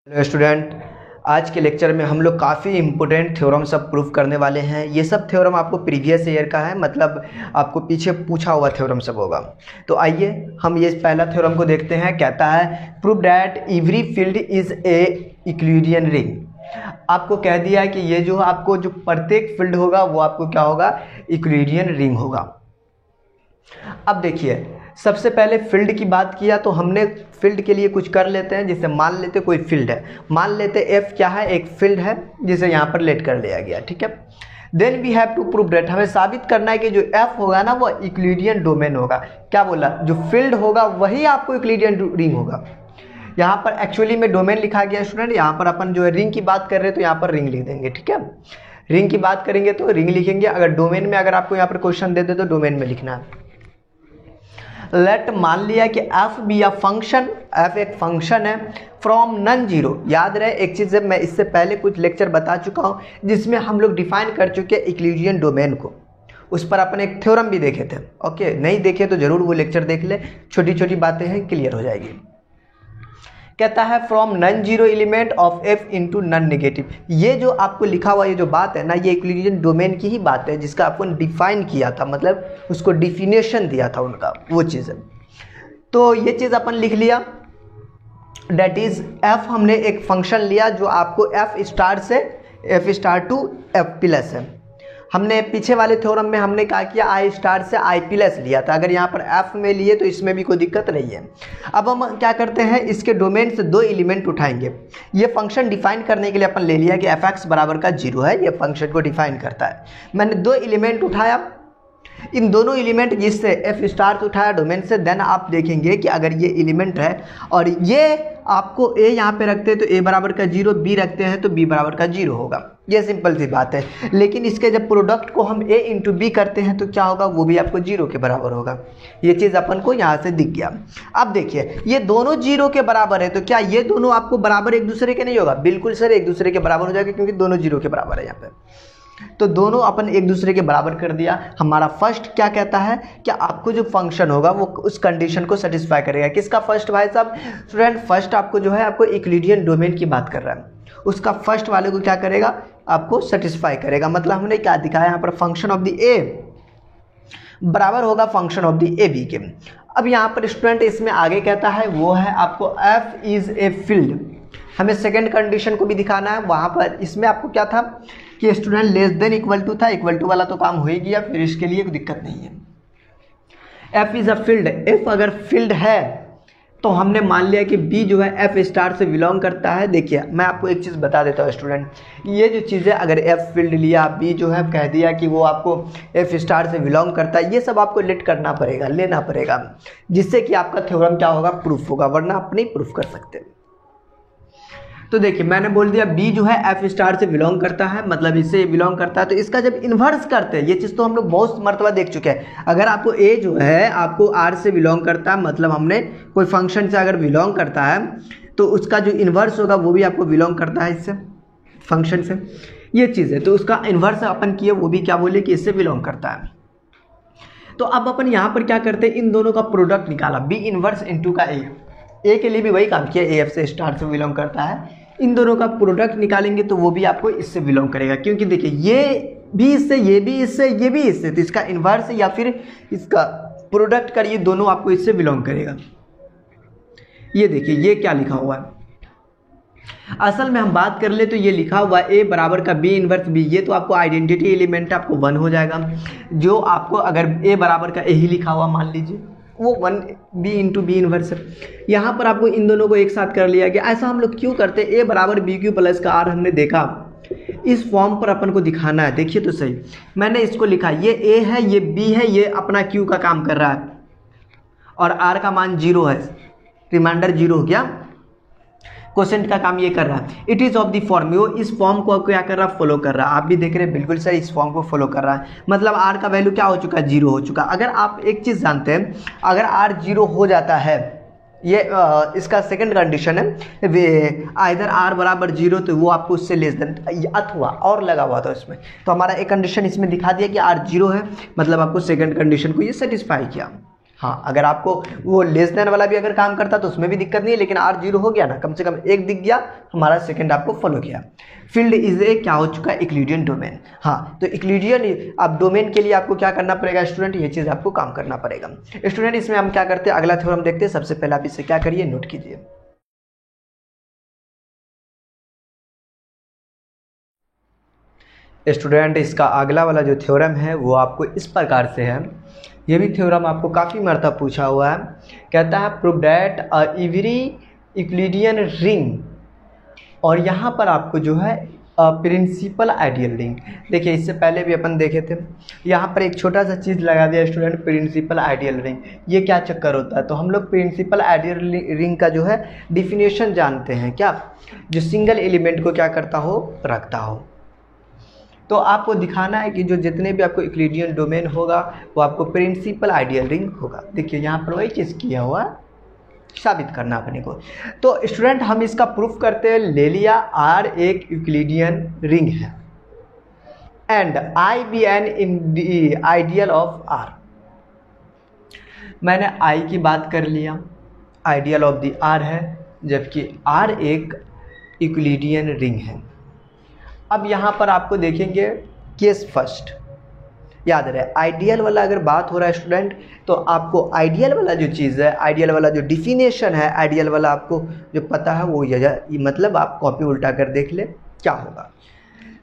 Hello student, आज के lecture में हम लोग काफ़ी इंपॉर्टेंट थ्योरम सब प्रूव करने वाले हैं। ये सब थ्योरम आपको प्रीवियस ईयर का है, मतलब आपको पीछे पूछा हुआ थ्योरम सब होगा। तो आइए हम ये पहला थ्योरम को देखते हैं। कहता है prove that every field is a Euclidean ring. आपको कह दिया है कि ये जो आपको जो प्रत्येक फील्ड होगा वो आपको क्या होगा, यूक्लिडियन रिंग होगा। अब देखिए, सबसे पहले फील्ड की बात किया तो हमने फील्ड के लिए कुछ कर लेते हैं। जैसे मान लेते कोई फील्ड है, मान लेते एफ क्या है, एक फील्ड है जिसे यहाँ पर लेट कर लिया गया, ठीक है। Then we have to prove that, हमें साबित करना है कि जो एफ होगा ना वो यूक्लिडियन डोमेन होगा। क्या बोला, जो फील्ड होगा वही आपको यूक्लिडियन रिंग होगा। यहाँ पर एक्चुअली में डोमेन लिखा गया स्टूडेंट, यहाँ पर अपन जो है रिंग की बात कर रहे हैं तो यहाँ पर रिंग लिख देंगे, ठीक है। रिंग की बात करेंगे तो रिंग लिखेंगे। अगर डोमेन में अगर आपको यहाँ पर क्वेश्चन दे दे तो डोमेन में लिखना है। लेट मान लिया कि एफ बी या फंक्शन, एफ एक फंक्शन है फ्रॉम नन जीरो। याद रहे एक चीज़ है, मैं इससे पहले कुछ लेक्चर बता चुका हूँ जिसमें हम लोग डिफाइन कर चुके हैं यूक्लिडियन डोमेन को। उस पर अपन एक थ्योरम भी देखे थे। ओके, नहीं देखे तो जरूर वो लेक्चर देख ले, छोटी छोटी बातें हैं, क्लियर हो जाएगी। कहता है from non zero element of f into non negative. ये जो आपको लिखा हुआ ये जो बात है ना, ये यूक्लिडियन डोमेन की ही बात है जिसका अपन डिफाइन किया था, मतलब उसको डिफिनेशन दिया था उनका, वो चीज़ है। तो ये चीज़ अपन लिख लिया। दैट इज एफ, हमने एक फंक्शन लिया जो आपको एफ स्टार से f star to f plus है। हमने पीछे वाले थ्योरम में हमने क्या किया, आई स्टार से आई प्लस लिया था। अगर यहाँ पर एफ में लिए तो इसमें भी कोई दिक्कत नहीं है। अब हम क्या करते हैं, इसके डोमेन से दो एलिमेंट उठाएंगे। ये फंक्शन डिफाइन करने के लिए अपन ले लिया कि एफ एक्स बराबर का 0 है, ये फंक्शन को डिफाइन करता है। मैंने दो एलिमेंट उठाया, इन दोनों एलिमेंट जिससे एफ स्टार उठाया डोमेन से, देन आप देखेंगे कि अगर ये एलिमेंट है और ये आपको ए यहाँ पे रखते हैं तो ए बराबर का 0, बी रखते हैं तो बी बराबर का 0 होगा। ये सिंपल सी बात है। लेकिन इसके जब प्रोडक्ट को हम ए इंटू बी करते हैं तो क्या होगा, वो भी आपको 0 के बराबर होगा। ये चीज़ अपन को यहाँ से दिख गया। अब देखिए, ये दोनों 0 के बराबर है तो क्या ये दोनों आपको बराबर एक दूसरे के नहीं होगा? बिल्कुल सर, एक दूसरे के बराबर हो जाएगा क्योंकि दोनों 0 के बराबर है यहाँ पे। तो दोनों अपन एक दूसरे के बराबर कर दिया। हमारा फर्स्ट क्या कहता है कि आपको जो फंक्शन होगा वो उस कंडीशन को सेटिस्फाई करेगा। किसका फर्स्ट भाई साहब? स्टूडेंट फर्स्ट आपको जो है आपको यूक्लिडियन डोमेन की बात कर रहा है, उसका फर्स्ट वाले को क्या करेगा, आपको सेटिस्फाई करेगा। मतलब हमने क्या दिखाया यहाँ पर, फंक्शन ऑफ द ए बराबर होगा function of the A B के। अब यहाँ पर स्टूडेंट इसमें आगे कहता है वो है आपको एफ इज ए फील्ड। हमें सेकेंड कंडीशन को भी दिखाना है। वहाँ पर इसमें आपको क्या था कि student less than equal to था, इक्वल टू वाला तो काम हो ही गया, फिर इसके लिए कोई दिक्कत नहीं है। F is a field, F अगर फील्ड है तो हमने मान लिया कि बी जो है एफ स्टार से बिलोंग करता है। देखिए मैं आपको एक चीज़ बता देता हूँ स्टूडेंट, ये जो चीज़ें अगर एफ फील्ड लिया, बी जो है कह दिया कि वो आपको एफ स्टार से बिलोंग करता है, ये सब आपको लेट करना पड़ेगा, लेना पड़ेगा, जिससे कि आपका थ्योरम क्या होगा, प्रूफ होगा, वरना आप नहीं प्रूफ कर सकते। तो देखिए मैंने बोल दिया बी जो है एफ स्टार से बिलोंग करता है, मतलब इससे बिलोंग करता है। तो इसका जब इन्वर्स करते हैं, ये चीज़ तो हम लोग बहुत मर्तबा देख चुके हैं। अगर आपको ए जो है आपको आर से बिलोंग करता है, मतलब हमने कोई फंक्शन से अगर बिलोंग करता है तो उसका जो इन्वर्स होगा वो भी आपको बिलोंग करता है इससे, फंक्शन से। ये चीज़ है, तो उसका इन्वर्स अपन किए, वो भी क्या बोले कि इससे बिलोंग करता है। तो अब अपन यहाँ पर क्या करते हैं, इन दोनों का प्रोडक्ट निकाला, बी इन्वर्स इंटू का ए के लिए भी वही काम किया, ए एफ से स्टार से बिलोंग करता है। इन दोनों का प्रोडक्ट निकालेंगे तो वो भी आपको इससे बिलोंग करेगा, क्योंकि देखिए ये भी इससे, ये भी इससे, ये भी इससे, तो इसका इन्वर्स या फिर इसका प्रोडक्ट करिए, दोनों आपको इससे बिलोंग करेगा। ये देखिए ये क्या लिखा हुआ है, असल में हम बात कर ले तो ये लिखा हुआ ए बराबर का बी इन्वर्स बी, ये तो आपको आइडेंटिटी एलिमेंट आपको 1 हो जाएगा। जो आपको अगर ए बराबर का ए ही लिखा हुआ मान लीजिए, वो 1 बी इंटू बी इन्वर्स है। यहाँ पर आपको इन दोनों को एक साथ कर लिया गया। ऐसा हम लोग क्यों करते हैं, ए बराबर बी क्यू प्लस का आर हमने देखा, इस फॉर्म पर अपन को दिखाना है। देखिए तो सही, मैंने इसको लिखा, ये ए है, ये बी है, ये अपना क्यू का काम कर रहा है और आर का मान 0 है, रिमाइंडर 0 हो गया, क्वेश्चन का काम ये कर रहा है। It is of the form, वो इस फॉर्म को क्या कर रहा है, फॉलो कर रहा है। आप भी देख रहे हैं बिल्कुल सर, इस फॉर्म को फॉलो कर रहा है, मतलब आर का वैल्यू क्या हो चुका है, 0 हो चुका। अगर आप एक चीज़ जानते हैं, अगर आर 0 हो जाता है, ये इसका सेकंड कंडीशन है, आइदर आर बराबर 0 तो वो आपको उससे लेस देन अथवा और लगा हुआ था इसमें, तो हमारा एक कंडीशन इसमें दिखा दिया कि आर 0 है, मतलब आपको सेकंड कंडीशन को ये सेटिस्फाई किया। हाँ, अगर आपको वो लेस देन वाला भी अगर काम करता तो उसमें भी दिक्कत नहीं है, लेकिन R 0 हो गया ना, कम से कम एक दिख गया, हमारा सेकंड आपको फॉलो किया। फील्ड इज ए क्या हो चुका है, यूक्लिडियन डोमेन। हाँ, तो यूक्लिडियन अब डोमेन के लिए आपको क्या करना पड़ेगा स्टूडेंट, ये चीज़ आपको काम करना पड़ेगा स्टूडेंट। इसमें हम क्या करते हैं, अगला थ्योरम देखते हैं। सबसे पहले आप इसे क्या करिए, नोट कीजिए। स्टूडेंट इसका अगला वाला जो थ्योरम है वो आपको इस प्रकार से है। ये भी थ्योरम आपको काफ़ी मरतब पूछा हुआ है। कहता है prove that a every Euclidean ring, और यहाँ पर आपको जो है प्रिंसिपल आइडियल रिंग। देखिए इससे पहले भी अपन देखे थे, यहाँ पर एक छोटा सा चीज़ लगा दिया स्टूडेंट, प्रिंसिपल आइडियल रिंग। ये क्या चक्कर होता है, तो हम लोग प्रिंसिपल आइडियल रिंग का जो है डिफिनेशन जानते हैं क्या, जो सिंगल एलिमेंट को क्या करता हो, रखता हो। तो आपको दिखाना है कि जो जितने भी आपको यूक्लिडियन डोमेन होगा वो आपको प्रिंसिपल आइडियल रिंग होगा। देखिए यहाँ पर वही चीज़ किया हुआ, साबित करना अपने को। तो स्टूडेंट हम इसका प्रूफ करते हैं, ले लिया R एक यूक्लिडियन रिंग है and I be an ideal of R। मैंने I की बात कर लिया, आइडियल ऑफ द R है, जबकि R एक यूक्लिडियन रिंग है। अब यहाँ पर आपको देखेंगे केस फर्स्ट, याद रहे आइडियल वाला अगर बात हो रहा है स्टूडेंट, तो आपको आइडियल वाला जो चीज़ है, आइडियल वाला जो डिफिनेशन है, आइडियल वाला आपको जो पता है वो ये मतलब आप कॉपी उल्टा कर देख ले क्या होगा।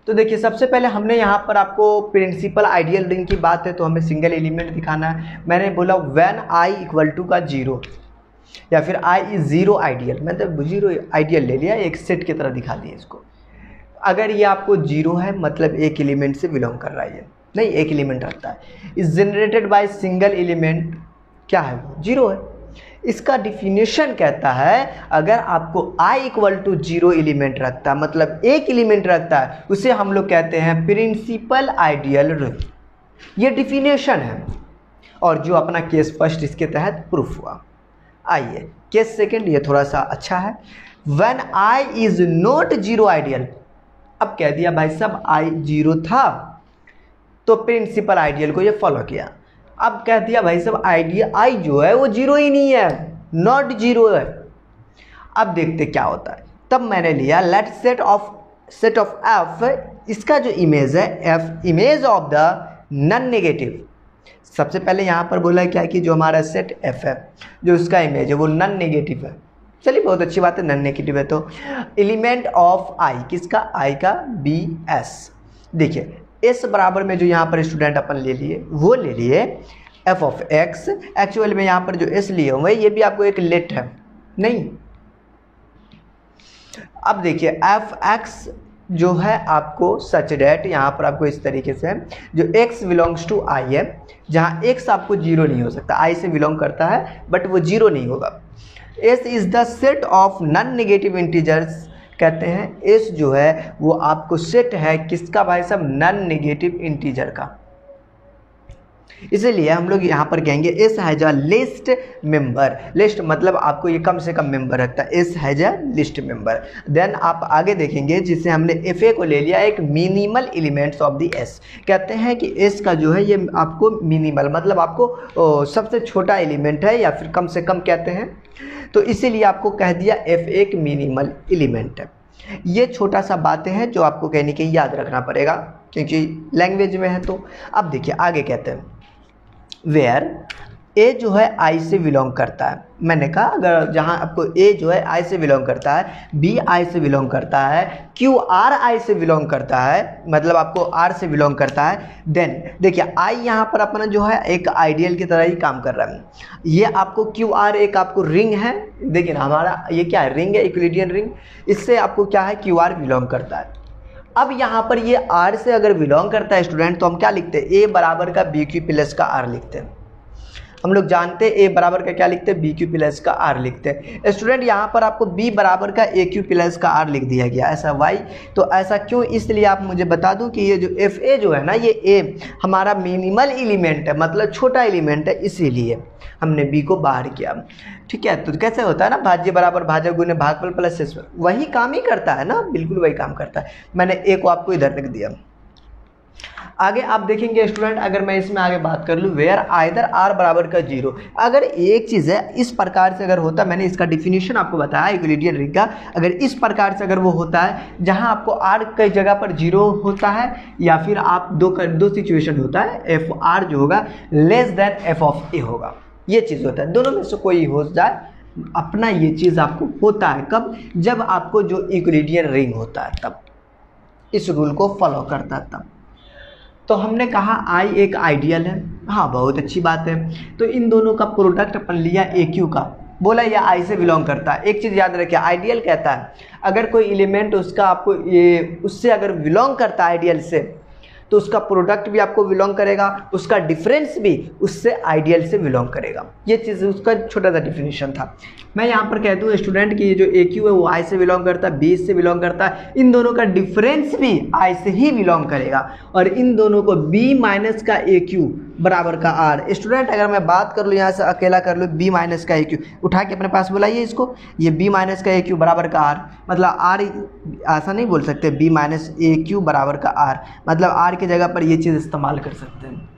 तो देखिए सबसे पहले हमने यहाँ पर आपको प्रिंसिपल आइडियल रिंग की बात है, तो हमें सिंगल एलिमेंट दिखाना है। मैंने बोला व्हेन I इक्वल टू का 0 या फिर I इज 0 आइडियल, मतलब 0 आइडियल ले लिया, एक सेट की तरह दिखा दिया इसको। अगर ये आपको 0 है मतलब एक एलिमेंट से बिलोंग कर रहा है, ये नहीं एक एलिमेंट रखता है। Is generated by single element, क्या है वो 0 है। इसका डिफिनेशन कहता है अगर आपको I इक्वल टू 0 एलिमेंट रखता है, मतलब एक एलिमेंट रखता है, उसे हम लोग कहते हैं प्रिंसिपल आइडियल रिंग। ये डिफिनेशन है, और जो अपना केस फर्स्ट इसके तहत प्रूफ हुआ। आइए केस सेकंड, ये थोड़ा सा अच्छा है। When I is not 0 ideal, अब कह दिया भाई साहब I 0 था तो प्रिंसिपल आइडियल को ये फॉलो किया। अब कह दिया भाई साहब आइडियल I जो है वो 0 ही नहीं है, नॉट 0 है। अब देखते क्या होता है। तब मैंने लिया लेट सेट ऑफ F, इसका जो इमेज है F image of the non negative. सबसे पहले यहाँ पर बोला क्या कि जो हमारा सेट F है, जो उसका इमेज है वो नॉन नेगेटिव है। चलिए बहुत अच्छी बात है, नॉन नेगेटिव है। तो एलिमेंट ऑफ I, किसका, I का BS। देखिए S बराबर में जो यहाँ पर स्टूडेंट अपन ले लिए वो ले लिए f ऑफ x। एक्चुअल में यहाँ पर जो s लिए हुए ये भी आपको एक लेट है नहीं। अब देखिए एफ एक्स जो है आपको सच डेट, यहाँ पर आपको इस तरीके से जो x बिलोंग्स टू I है, जहाँ x आपको 0 नहीं हो सकता, I से बिलोंग करता है बट वो 0 नहीं होगा। S is the set of non negative integers, कहते हैं S जो है वो आपको सेट है किसका भाई साहब, नॉन नेगेटिव इंटीजर का। इसीलिए हम लोग यहाँ पर कहेंगे S has a least member. List मतलब आपको ये कम से कम मेंबर रखता है, S has a least member. Then आप आगे देखेंगे जिसे हमने FA को ले लिया एक minimal elements of the S। कहते हैं कि S का जो है ये आपको मिनिमल मतलब आपको सबसे छोटा एलिमेंट है या फिर कम से कम कहते हैं, तो इसीलिए आपको कह दिया F एक मिनिमल एलिमेंट है। ये छोटा सा बातें हैं जो आपको कहने के याद रखना पड़ेगा क्योंकि लैंग्वेज में है। तो अब देखिए आगे कहते हैं वेयर ए जो है I से बिलोंग करता है। मैंने कहा अगर जहाँ आपको A जो है I से बिलोंग करता है, B I से बिलोंग करता है, Q R I से बिलोंग करता है, मतलब आपको R से बिलोंग करता है, देन देखिए I यहाँ पर अपना जो है एक आइडियल की तरह ही काम कर रहा है। ये आपको Q R एक आपको रिंग है, देखिए ना हमारा ये क्या है, रिंग है, यूक्लिडियन रिंग। इससे आपको क्या है, Q R बिलोंग करता है। अब यहाँ पर ये R से अगर बिलोंग करता है स्टूडेंट तो हम क्या लिखते हैं, A बराबर का BQ प्लस का R लिखते हैं। हम लोग जानते हैं A बराबर का क्या लिखते हैं, BQ प्लस का R लिखते हैं। स्टूडेंट यहाँ पर आपको B बराबर का AQ प्लस का R लिख दिया गया, ऐसा वाई। तो ऐसा क्यों, इसलिए आप मुझे बता दूं कि ये जो FA जो है ना, ये A हमारा मिनिमल एलिमेंट है, मतलब छोटा एलिमेंट है, इसीलिए हमने B को बाहर किया। ठीक है, तो कैसे होता है ना, भाज्य बराबर भाजक गुने भागफल प्लस S, वही काम ही करता है ना, बिल्कुल वही काम करता है। मैंने A को आपको इधर लिख दिया। आगे आप देखेंगे स्टूडेंट, अगर मैं इसमें आगे बात कर लूँ, वेयर आइदर आर बराबर का 0, अगर एक चीज़ है इस प्रकार से अगर होता, मैंने इसका डिफिनीशन आपको बताया यूक्लिडियन रिंग का, अगर इस प्रकार से अगर वो होता है जहां आपको आर की जगह पर 0 होता है, या फिर आप दो सिचुएशन होता है, एफ आर जो होगा लेस देन एफ ऑफ ए होगा, ये चीज़ होता है, दोनों में से कोई हो जाए अपना, ये चीज़ आपको होता है कब, जब आपको जो यूक्लिडियन रिंग होता है तब, इस रूल को फॉलो करता है तब। तो हमने कहा आई एक आइडियल है, हाँ बहुत अच्छी बात है। तो इन दोनों का प्रोडक्ट अपन लिया ए क्यू का, बोला ये आई से बिलोंग करता है। एक चीज़ याद रखिए, आइडियल कहता है अगर कोई एलिमेंट उसका आपको ये उससे अगर बिलोंग करता है आइडियल से, तो उसका प्रोडक्ट भी आपको बिलोंग करेगा, उसका डिफरेंस भी उससे आइडियल से बिलोंग करेगा। ये चीज़ उसका छोटा सा डिफिनीशन था। मैं यहाँ पर कह दूँ स्टूडेंट कि ये जो ए क्यू है वो आई से बिलोंग करता है, बी से बिलोंग करता है, इन दोनों का डिफरेंस भी आई से ही बिलोंग करेगा, और इन दोनों को बी माइनस का ए क्यू बराबर का आर। स्टूडेंट अगर मैं बात कर लूँ यहाँ से अकेला कर लूँ, बी माइनस का ए क्यू उठा के अपने पास बुलाइए इसको, ये बी माइनस का ए क्यू बराबर का आर, मतलब आर ऐसा नहीं बोल सकते बी माइनस ए क्यू बराबर का आर, मतलब आर की जगह पर ये चीज़ इस्तेमाल कर सकते हैं,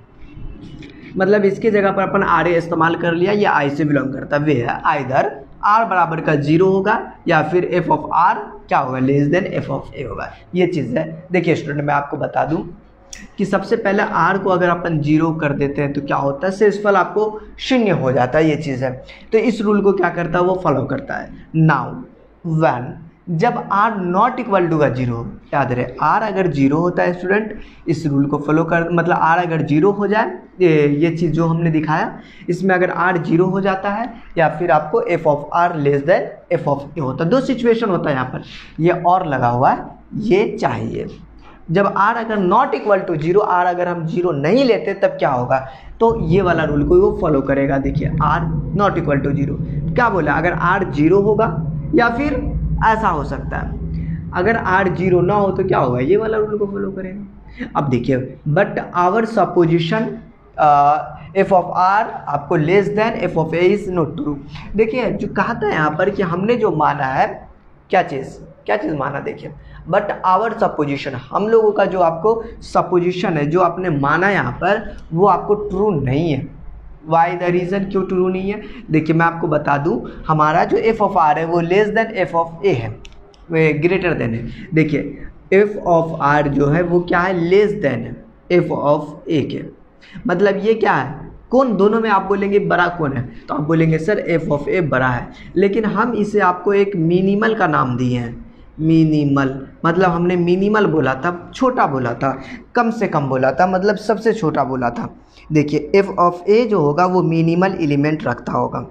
मतलब इसकी जगह पर अपन आर ए इस्तेमाल कर लिया, ये आई से बिलोंग करता है। वे है आइदर आर बराबर का 0 होगा या फिर एफ ऑफ आर क्या होगा, लेस देन एफ ऑफ ए होगा, ये चीज़ है। देखिए स्टूडेंट मैं आपको बता दूं कि सबसे पहले आर को अगर अपन 0 कर देते हैं तो क्या होता है, शेषफल आपको 0 हो जाता है, ये चीज़ है। तो इस रूल को क्या करता है, वो फॉलो करता है। नाउ व्हेन जब आर नॉट इक्वल टू का 0, याद रहे आर अगर 0 होता है स्टूडेंट, इस रूल को फॉलो कर, मतलब आर अगर 0 हो जाए, ये चीज़ जो हमने दिखाया इसमें अगर आर 0 हो जाता है या फिर आपको F of R less than F of A होता है। दो सिचुएशन होता है यहाँ पर, ये और लगा हुआ है, ये चाहिए। जब आर अगर नॉट इक्वल टू 0, आर अगर हम 0 नहीं लेते तब क्या होगा, तो ये वाला रूल को वो फॉलो करेगा। देखिए आर नॉट इक्वल टू 0 क्या बोला, अगर आर 0 होगा या फिर ऐसा हो सकता है अगर आर 0 ना हो तो क्या होगा, ये वाला रूल को फॉलो करेगा। अब देखिए but our supposition F of R आपको less than F of A is not true. देखिए जो कहा था यहाँ पर कि हमने जो माना है क्या चीज़ माना, देखिए बट आवर सपोजिशन, हम लोगों का जो आपको सपोजिशन है जो आपने माना यहाँ पर वो आपको ट्रू नहीं है। वाई द रीज़न क्यों ट्रू नहीं है, देखिए मैं आपको बता दूं, हमारा जो एफ ऑफ आर है वो लेस देन एफ ऑफ ए है, वे ग्रेटर देन है। देखिए एफ ऑफ आर जो है वो क्या है, लेस देन है एफ ऑफ ए के, मतलब ये क्या है, कौन दोनों में आप बोलेंगे बड़ा कौन है, तो आप बोलेंगे सर एफ ऑफ ए बड़ा है, लेकिन हम इसे आपको एक मिनिमल का नाम दिए हैं। मिनिमल मतलब हमने मिनिमल बोला था, छोटा बोला था, कम से कम बोला था, मतलब सबसे छोटा बोला था। देखिए एफ ऑफ ए जो होगा वो मिनिमल एलिमेंट रखता होगा,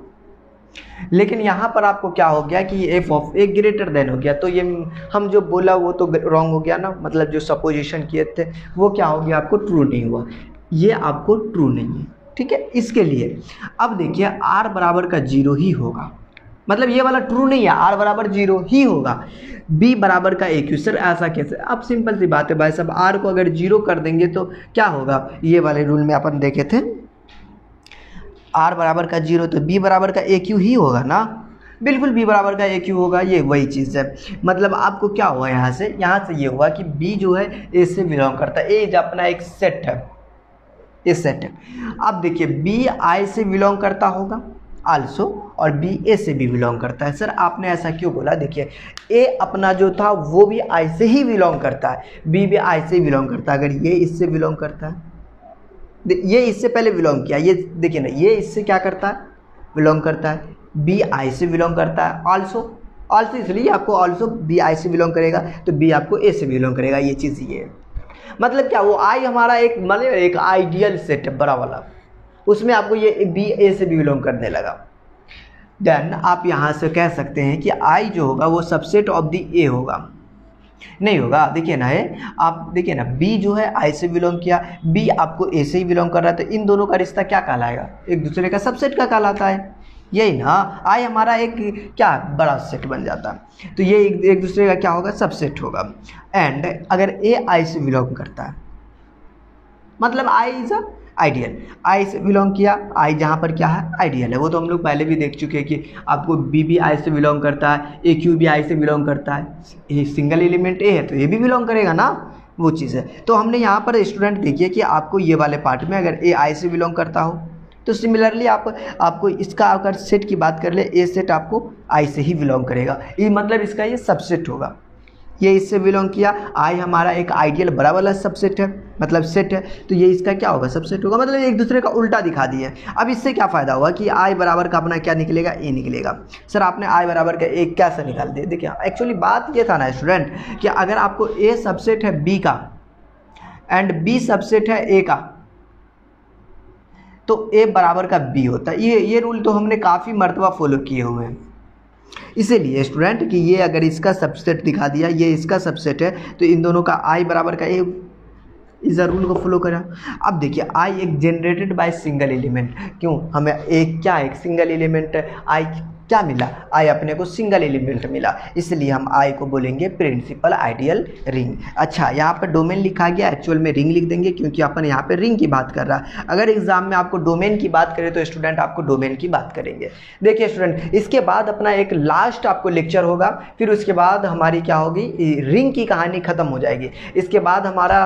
लेकिन यहाँ पर आपको क्या हो गया कि F of A greater than हो गया, तो ये हम जो बोला वो तो रॉन्ग हो गया ना, मतलब जो सपोजिशन किए थे वो क्या हो गया, आपको ट्रू नहीं हुआ, ये आपको ट्रू नहीं है। ठीक है, इसके लिए अब देखिए आर बराबर का 0 ही होगा, मतलब ये वाला ट्रू नहीं है, आर बराबर 0 ही होगा। बी बराबर का ए क्यू, सर ऐसा कैसे, अब सिंपल सी बात है भाई साहब, आर को अगर 0 कर देंगे तो क्या होगा, ये वाले रूल में अपन देखे थे आर बराबर का 0 तो बी बराबर का ए क्यू ही होगा ना, बिल्कुल बी बराबर का ए क्यू होगा, ये वही चीज़ है। मतलब आपको क्या हुआ यहाँ से ये हुआ कि बी जो है ए से बिलोंग करता है, ए जो अपना एक सेट है, ये सेट है। अब देखिए बी आई से बिलोंग करता होगा आल्सो, और बी ए से भी बिलोंग करता है। सर आपने ऐसा क्यों बोला, देखिए ए अपना जो था वो भी आई से ही बिलोंग करता है, बी भी आई से ही बिलोंग करता है। अगर ये इससे बिलोंग करता है, ये इससे पहले बिलोंग किया, ये देखिए ना, ये इससे क्या करता है, बिलोंग करता है, बी आई से बिलोंग करता है आल्सो इसलिए आपको आल्सो बी आई से बिलोंग करेगा, तो बी आपको ए से बिलोंग करेगा, ये चीज़ ये है। मतलब क्या, वो आई हमारा एक मतलब एक आइडियल सेट है बड़ा वाला, उसमें आपको ये बी ए से भी बिलोंग करने लगा। देन आप यहाँ से कह सकते हैं कि आई जो होगा वो सबसेट ऑफ द ए होगा, नहीं होगा। देखिए ना है, आप देखिए ना बी जो है आई से बिलोंग किया, बी आपको ए से ही बिलोंग कर रहा है, तो इन दोनों का रिश्ता क्या कहलाएगा, एक दूसरे का सबसेट का कहलाता है, यही ना। आई हमारा एक क्या बड़ा सेट बन जाता है, तो ये एक दूसरे का क्या होगा, सबसेट होगा। एंड अगर ए आई से बिलोंग करता है, मतलब आई इज अ आइडियल। आई से बिलोंग किया, आई जहाँ पर क्या है आइडियल है, वो तो हम लोग पहले भी देख चुके हैं कि आपको बी भी आई से बिलोंग करता है, ए क्यू भी आई से बिलोंग करता है, ये सिंगल एलिमेंट ए है तो ये भी बिलोंग करेगा ना, वो चीज़ है। तो हमने यहाँ पर स्टूडेंट देखिए कि आपको ये वाले पार्ट में अगर ए आई से बिलोंग करता हो तो सिमिलरली आपको इसका अगर सेट की बात कर ले, ए सेट आपको आई से ही बिलोंग करेगा, ये मतलब इसका ये सबसेट होगा, ये इससे बिलोंग किया, आई हमारा एक आइडियल बड़ा वाला सबसेट है, मतलब सेट है, तो ये इसका क्या होगा सबसेट होगा, मतलब एक दूसरे का उल्टा दिखा दिए। अब इससे क्या फ़ायदा हुआ कि आई बराबर का अपना क्या निकलेगा, ए निकलेगा। सर आपने आई बराबर का ए कैसे निकाल दिया, देखिए एक्चुअली बात ये था ना स्टूडेंट कि अगर आपको ए सबसेट है बी का एंड बी सबसेट है ए का तो ए बराबर का बी होता है, ये रूल तो हमने काफ़ी मर्तबा फॉलो किए हुए हैं। इसीलिए स्टूडेंट कि ये अगर इसका सबसेट दिखा दिया, ये इसका सबसेट है, तो इन दोनों का आई बराबर का ए, इस रूल को फॉलो करा। अब देखिए आई एक जनरेटेड बाय सिंगल एलिमेंट, क्यों हमें एक क्या एक सिंगल एलिमेंट है, आई क्या मिला, आई अपने को सिंगल एलिमेंट मिला, इसलिए हम आई को बोलेंगे प्रिंसिपल आइडियल रिंग। अच्छा यहाँ पर डोमेन लिखा गया, एक्चुअल में रिंग लिख देंगे क्योंकि अपन यहाँ पे रिंग की बात कर रहा है। अगर एग्जाम में आपको डोमेन की बात करें तो स्टूडेंट आपको डोमेन की बात करेंगे। देखिए स्टूडेंट इसके बाद अपना एक लास्ट आपको लेक्चर होगा, फिर उसके बाद हमारी क्या होगी, रिंग की कहानी खत्म हो जाएगी। इसके बाद हमारा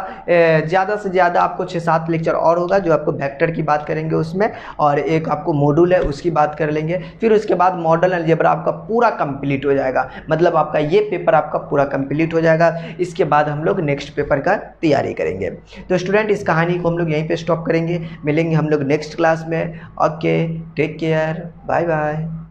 ज़्यादा से ज़्यादा आपको 6-7 लेक्चर और होगा जो आपको वेक्टर की बात करेंगे उसमें, और एक आपको मॉड्यूल है उसकी बात कर लेंगे। फिर उसके बाद मॉडल अलजेब्रा आपका पूरा कंप्लीट हो जाएगा, मतलब आपका ये पेपर आपका पूरा कंप्लीट हो जाएगा। इसके बाद हम लोग नेक्स्ट पेपर का तैयारी करेंगे। तो स्टूडेंट इस कहानी को हम लोग यहीं पे स्टॉप करेंगे, मिलेंगे हम लोग नेक्स्ट क्लास में। Okay take care, bye bye.